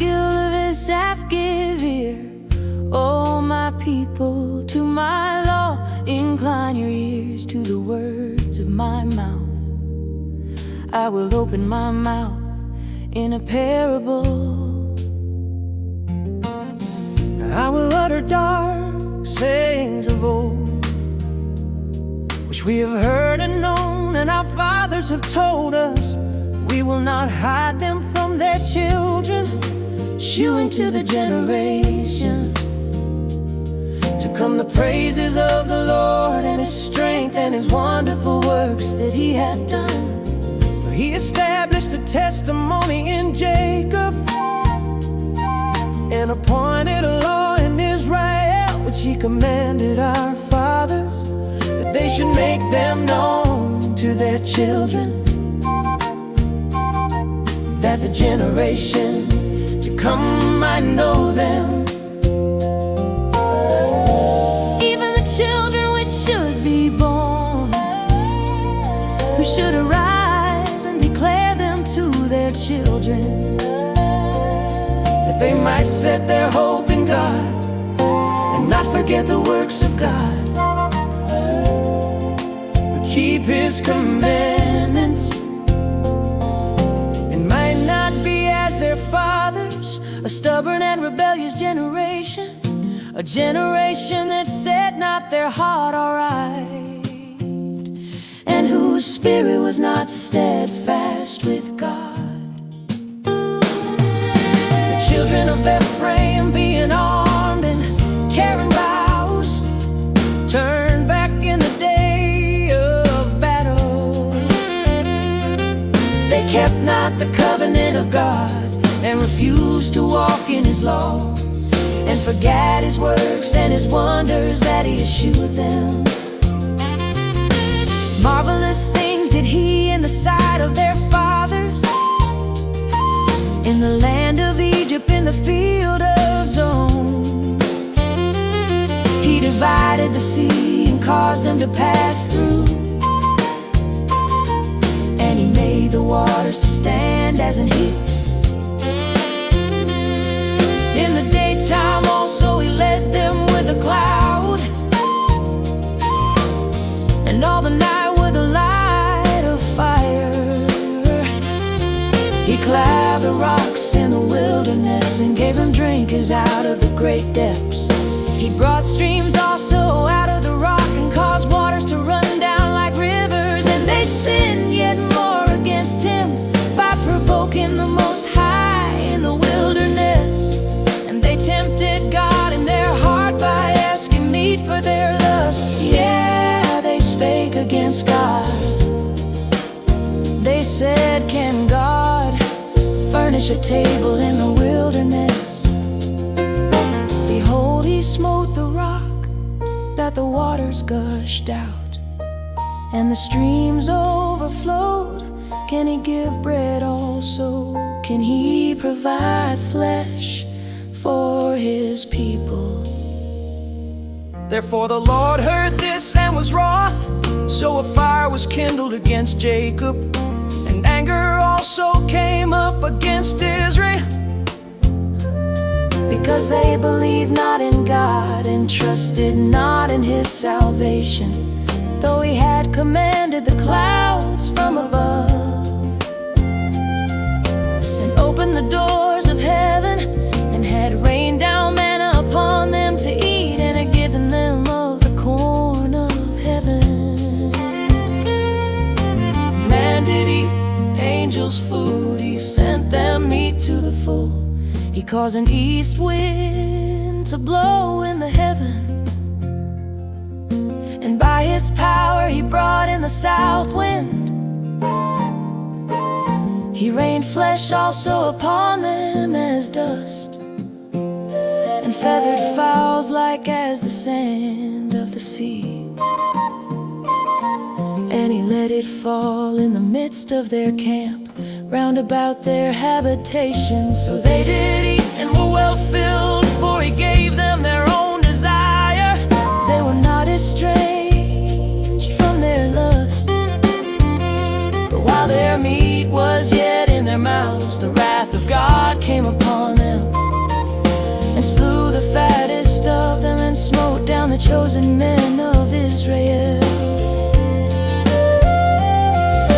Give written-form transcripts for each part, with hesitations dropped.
skill of Asaph give ear, O my people, to my law. Incline your ears to the words of my mouth. I will open my mouth in a parable. I will utter dark sayings of old, which we have heard and known, and our fathers have told us. We will not hide them from their children, Shewing to the generation to come the praises of the Lord, and His strength and His wonderful works that He hath done. for He established a testimony in Jacob, and appointed a law in Israel, which He commanded our fathers, that they should make them known to their children, that the generation to come might know them, even the children which should be born, who should arise and declare them to their children, that they might set their hope in God and not forget the works of God, but keep His commandments, and might not be as their fathers, a stubborn and rebellious generation, a generation that set not their heart aright, and whose spirit was not steadfast with God. The children of Ephraim, being armed and carrying bows, turned back in the day of battle. they kept not the covenant of God, and refused to walk in His law, and forgot His works and His wonders that He eschewed them. Marvelous things did He in the sight of their fathers, in the land of Egypt, in the field of Zon. He divided the sea and caused them to pass through, and He made the waters to stand as an heap. In the daytime also He led them with a cloud, and all the night with a light of fire. He clave the rocks in the wilderness, and gave them drink as out of the great depths. He brought streams also out of the rock, and caused waters to run down like rivers. And they sinned yet more against Him by provoking the Most High in the wilderness. And they tempted God in their heart by asking meat for their lust. Yeah, they spake against God. They said, can God furnish a table in the wilderness? Behold, He smote the rock, that the waters gushed out, and the streams overflowed. Can He give bread also? Can He provide flesh for His people? Therefore the Lord heard this and was wroth, so a fire was kindled against Jacob, and anger also came up against Israel, because they believed not in God, and trusted not in His salvation, though He had commanded the clouds from above, and opened the doors of heaven, and had rained down manna upon them to eat, and had given them of the corn of heaven. man did eat angels' food, He sent them meat to the full. He caused an east wind to blow in the heaven, and by His power He brought in the south wind. He rained flesh also upon them as dust, and feathered fowls like as the sand of the sea. And He let it fall in the midst of their camp, round about their habitations. So they did eat and were well filled, for He gave them their own desire. They were not estranged from their lust, but while their meat was yet in their mouths, the wrath of God came upon them. chosen men of Israel.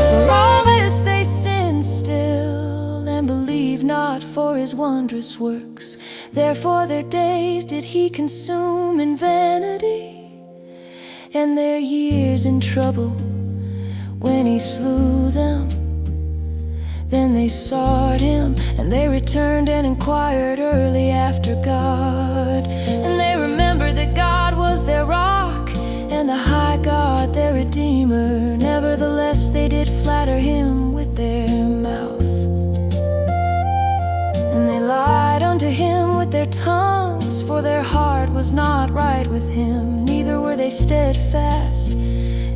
For all this they sinned still, and believed not for his wondrous works. Therefore their days did he consume in vanity, and their years in trouble when he slew them. Then they sought him, and they returned and inquired early after God. And they remembered that God was their rock, and the high God their Redeemer. Nevertheless they did flatter him with their mouth, and they lied unto him with their tongues, for their heart was not right with him, neither were they steadfast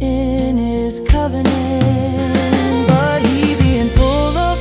in his covenant. But he, being full of